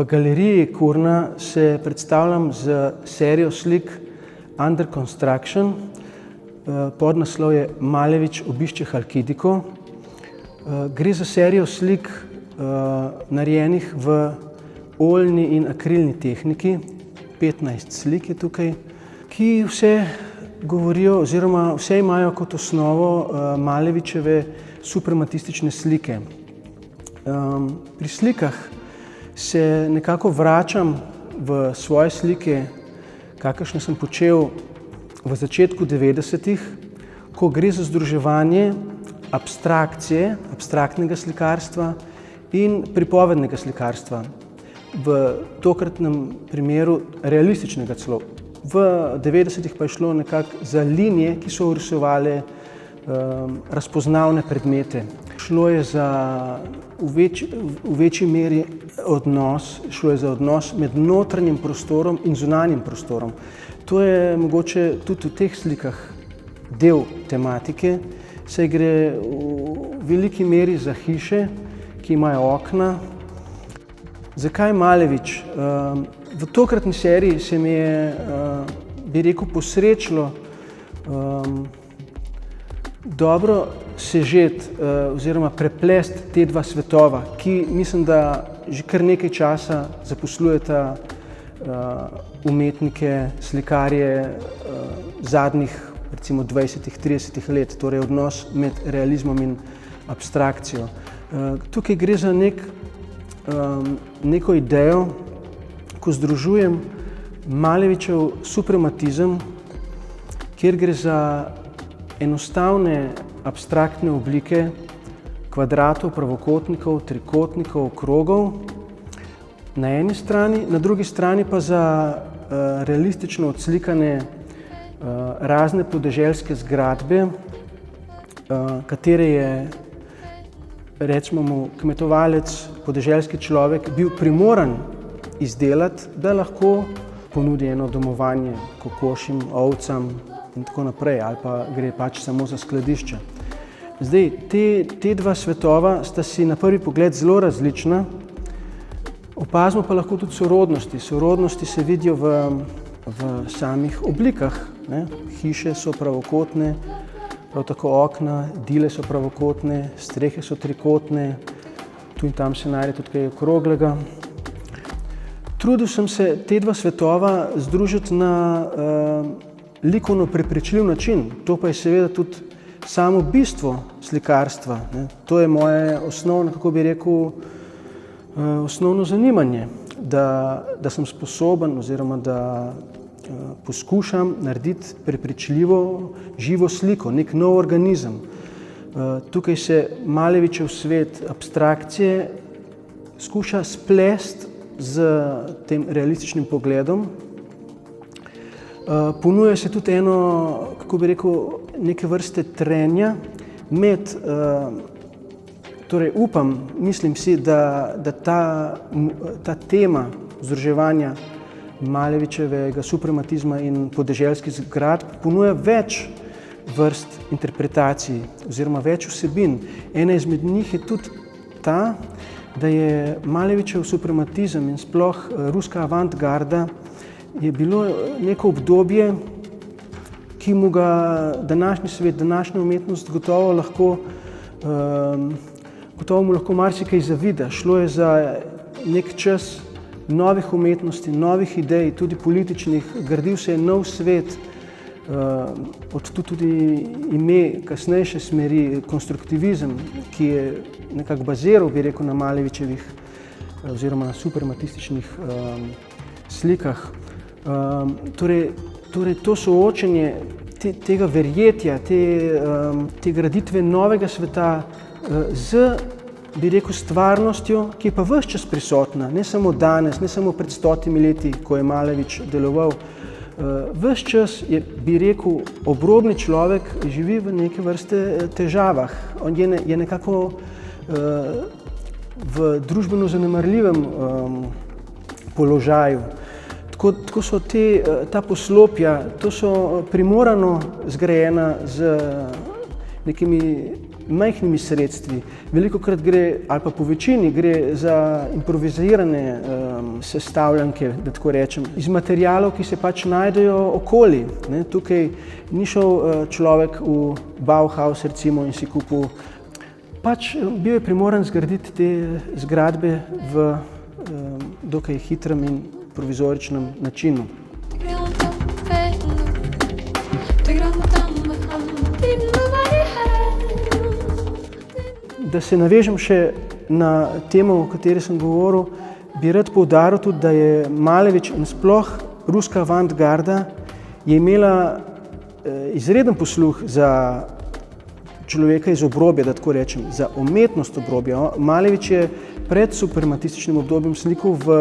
V galeriji Kurna se predstavljam z serijo slik Under Construction. Podnaslov je Malevič obišče Halkidiko. Gre za serijo slik narejenih v oljni in akrilni tehniki. 15 slik je tukaj, ki vse govorijo oziroma vse imajo kot osnovo Malevičeve suprematistične slike. Pri slikah se nekako vračam v svoje slike, kakršne sem počel v začetku 90-ih, ko gre za združevanje abstrakcije, abstraktnega slikarstva in pripovednega slikarstva. V tokratnem primeru realističnega celo. V 90-ih pa je šlo nekako za linije, ki so risovale razpoznavne predmete. Šlo je za v večji meri šlo je za odnos med notranjim prostorom in zunanjim prostorom. To je mogoče tudi v teh slikah del tematike, saj gre v veliki meri za hiše, ki imajo okna. Zakaj Malevič? V tokratni seriji se mi je, bi rekel, posrečilo dobro sežeti oziroma preplesti te dva svetova, ki mislim, da že kar nekaj časa zaposlujeta umetnike, slikarje zadnjih recimo 20-30 let, torej odnos med realizmom in abstrakcijo. Tukaj gre za neko idejo, ko združujem Malevičev suprematizem, kjer gre za enostavne abstraktne oblike kvadratov, pravokotnikov, trikotnikov, krogov na eni strani, na drugi strani pa za realistično odslikane razne podeželske zgradbe, katere je, recimo mu, kmetovalec, podeželski človek bil primoran izdelati, da lahko ponudi eno domovanje kokošim, ovcam in tako naprej, ali pa gre pač samo za skladišče. Zdaj, te dva svetova sta si na prvi pogled zelo različna, opazimo pa lahko tudi sorodnosti. Sorodnosti se vidijo v samih oblikah. Hiše so pravokotne, prav tako okna, dile so pravokotne, strehe so trikotne, tu in tam se najde tudi kaj okroglega. Trudil sem se te dva svetova združiti na likovno prepričljiv način. To pa je seveda tudi samo bistvo slikarstva. To je moje osnovno, kako bi rekel, osnovno zanimanje, da sem sposoben oziroma da poskušam narediti prepričljivo živo sliko, nek nov organizem. Tukaj se Malevičev svet abstrakcije skuša splesti z tem realističnim pogledom. Ponuja se tudi eno, kako bi rekel, neke vrste trenja med, torej upam, mislim si, da ta tema združevanja Malevičevega suprematizma in podeželskih zgradb ponuja več vrst interpretacij oziroma več vsebin. Ena izmed njih je tudi ta, da je Malevičev suprematizem in sploh ruska avantgarda je bilo neko obdobje, ki mu ga današnji svet, današnja umetnost gotovo mu lahko marsikaj zavida. Šlo je za nek čas novih umetnosti, novih idej, tudi političnih, gradil se je nov svet, od tudi ime kasnejše smeri, konstruktivizem, ki je nekako baziral, bi rekel, na Malevičevih oziroma na suprematističnih slikah. Torej to soočenje tega verjetja, te graditve novega sveta z, bi rekel, stvarnostjo, ki je pa ves čas prisotna, ne samo danes, ne samo pred 100 leti, ko je Malevič deloval. Ves čas je, bi rekel, obrobni človek živi v neke vrste težavah. On je nekako v družbeno zanemarljivem položaju. Tako so ta poslopja, to so primorano zgrajena z nekimi majhnimi sredstvi. Velikokrat gre, ali pa po večini, gre za improvizirane sestavljanke, da tako rečem, iz materialov, ki se pač najdejo okoli. Tukaj ni šel človek v Bauhaus recimo in si kupil. Pač bil je primoran zgraditi te zgradbe v dokaj hitrem in provizoričnem načinu. Da se navežem še na temo, o kateri sem govoril, bi rad poudaril tudi, da je Malevič in sploh ruska avantgarda je imela izreden posluh za človeka iz obrobja, da tako rečem, za umetnost obrobja. Malevič je pred suprematističnim obdobjem slikal v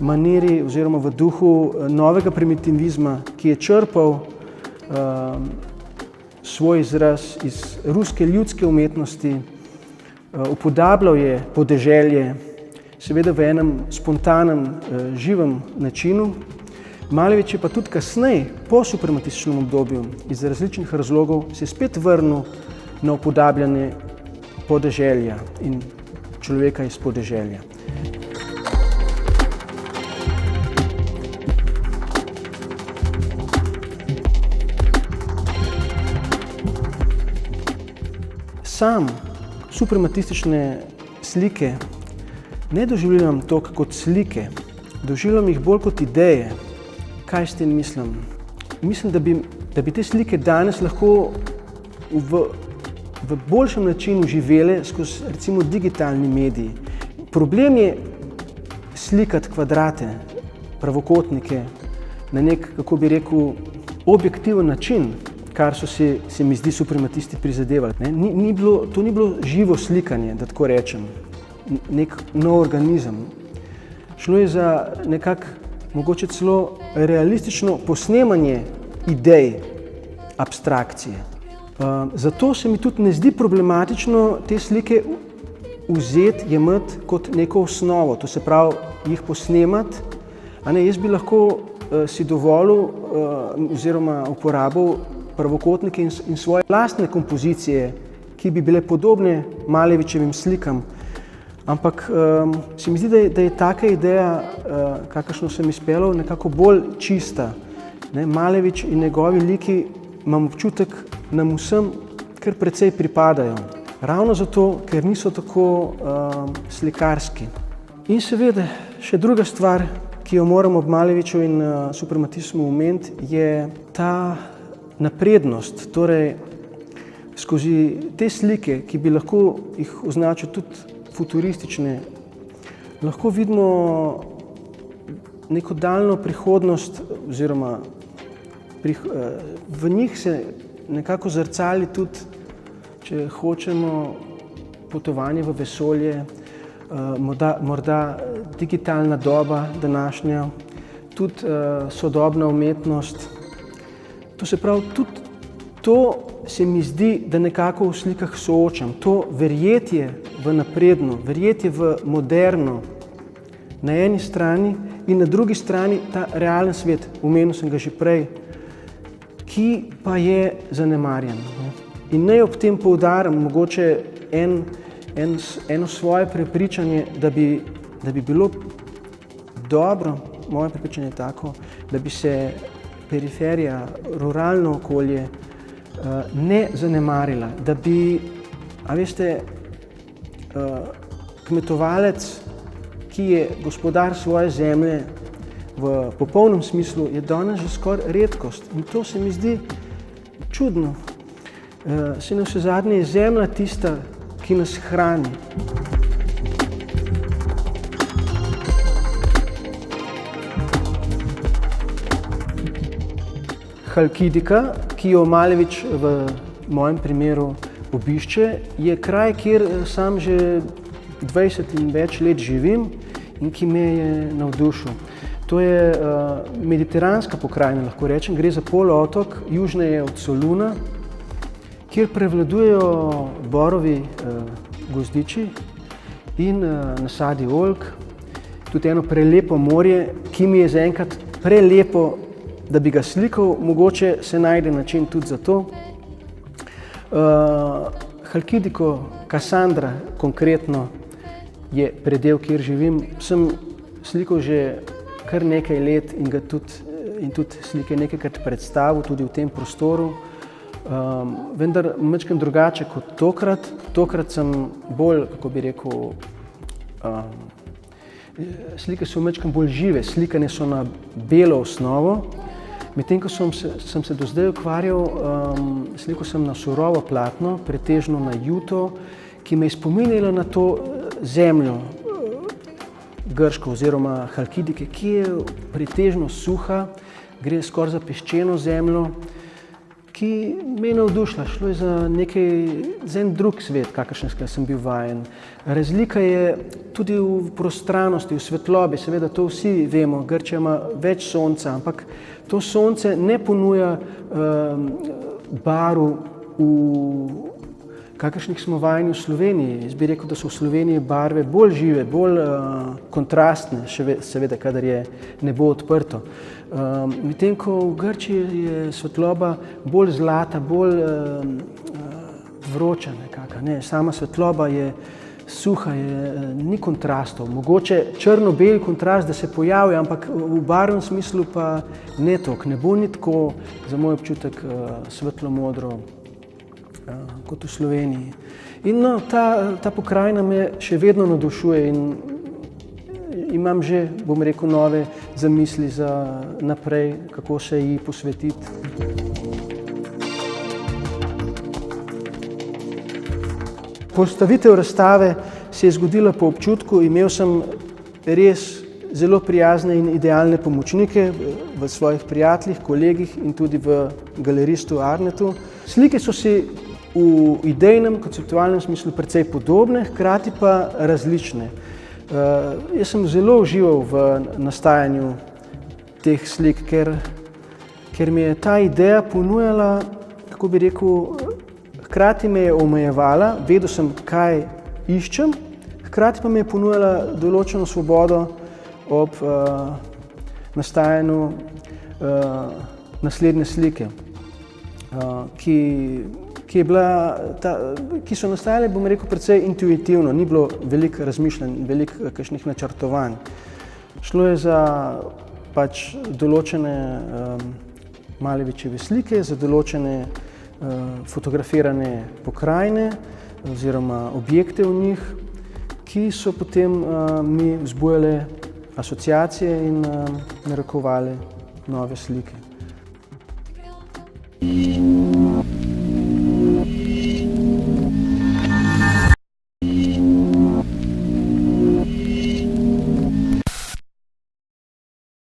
maniri oziroma v duhu novega primitivizma, ki je črpal svoj izraz iz ruske ljudske umetnosti, upodabljal je podeželje, seveda v enem spontanem, živem načinu. Malevič je pa tudi kasneje, po suprematističnem obdobju, iz različnih razlogov, se spet vrnil na upodabljanje podeželja in človeka iz podeželja. Sam suprematistične slike ne doživljam toliko kot slike, doživljam jih bolj kot ideje. Kaj s tem mislim? Mislim, da bi te slike danes lahko v boljšem načinu živele skozi recimo digitalni medij. Problem je slikati kvadrate, pravokotnike na nek, kako bi rekel, objektiven način, kar so se mi zdi suprematisti prizadevali. To ni bilo živo slikanje, da tako rečem, nek nov organizem. Šlo je za nekako mogoče celo realistično posnemanje idej abstrakcije. Zato se mi tudi ne zdi problematično te slike vzeti, jemati kot neko osnovo, to se pravi jih posnemati. Jaz bi lahko si dovolil oziroma uporabil pravokotnike in svoje lastne kompozicije, ki bi bile podobne Malevičevim slikam. Ampak se mi zdi, da je taka ideja, kakršno sem izpeljal, nekako bolj čista. Malevič in njegovi liki, imam občutek, nam vsem kar precej pripadajo. Ravno zato, ker niso tako slikarski. In seveda, še druga stvar, ki jo moram ob Maleviču in suprematizmu omeniti, je ta naprednost, torej skozi te slike, ki bi lahko jih označil tudi futuristične, lahko vidimo neko daljno prihodnost oziroma v njih se nekako zrcali tudi, če hočemo, potovanje v vesolje, morda digitalna doba današnja, tudi sodobna umetnost. To se pravi, tudi to se mi zdi, da nekako v slikah soočam. To verjetje v napredno, verjetje v moderno na eni strani in na drugi strani ta realen svet, omenil sem ga že prej, ki pa je zanemarjen. In naj ob tem poudarim mogoče eno svoje prepričanje, da bi bilo dobro, moje prepričanje je tako, da bi se periferija, ruralno okolje ne zanemarila, da bi, a veste, kmetovalec, ki je gospodar svoje zemlje v popolnem smislu, je danes že skoraj redkost. In to se mi zdi čudno. Se navsezadnje je zemlja tista, ki nas hrani. Halkidika, ki jo Malevič v mojem primeru obišče, je kraj, kjer sam že 20 in več let živim in ki me je navdušil. To je mediteranska pokrajina, lahko rečem, gre za polotok, južneje od Soluna, kjer prevladujejo borovi gozdiči in nasadi oljk, tudi eno prelepo morje, ki mi je zaenkrat prelepo, da bi ga slikal, mogoče se najde način tudi za to. Halkidiko, Kassandra konkretno je predel, kjer živim. Sem slikal že kar nekaj let in tudi slike nekajkrat predstavil tudi v tem prostoru. Vendar malo drugače kot tokrat. Tokrat sem bolj, kako bi rekel, slike so malo bolj žive, slikane so na belo osnovo. Medtem ko sem se do zdaj ukvarjal, slikal sem na surovo platno, pretežno na juto, ki me je spominjala na to zemljo grško oziroma Halkidike, ki je pretežno suha, gre skoraj za peščeno zemljo, ki me je navdušila. Šlo je za en drug svet, kakršnega sem bil vajen. Razlika je tudi v prostranosti, v svetlobi, seveda to vsi vemo, Grčija ima več sonca, ampak to sonce ne ponuja barv, kakršnih smo vajeni v Sloveniji. Jaz bi rekel, da so v Sloveniji barve bolj žive, bolj kontrastne, seveda, kadar je nebo odprto. Medtem ko v Grčiji je svetloba bolj zlata, bolj vroča nekaka. Sama svetloba je suha, ni kontrastov. Mogoče črno-bel kontrast, da se pojavi, ampak v barvnem smislu pa ne toliko. Nebo ni tako, za moj občutek, svetlo-modro kot v Sloveniji. In ta pokrajina me še vedno navdušuje in imam že, bom rekel, nove zamisli za naprej, kako se ji posvetiti. Postavitev razstave se je zgodila po občutku. Imel sem res zelo prijazne in idealne pomočnike v svojih prijateljih, kolegih in tudi v galeristu Arnetu. Slike so si v idejnem, konceptualnem smislu precej podobne, hkrati pa različne. Jaz sem zelo užival v nastajanju teh slik, ker mi je ta ideja ponujala, kako bi rekel, hkrati me je omejevala, vedel sem, kaj iščem, hkrati pa mi je ponujala določeno svobodo ob nastajanju naslednje slike, ki so nastajale, bom rekel, precej intuitivno, ni bilo veliko razmišljanj, veliko kakšnih načrtovanj. Šlo je za pač določene Malevičeve slike, za določene fotografirane pokrajine oziroma objekte v njih, ki so potem mi vzbujale asociacije in narekovale nove slike.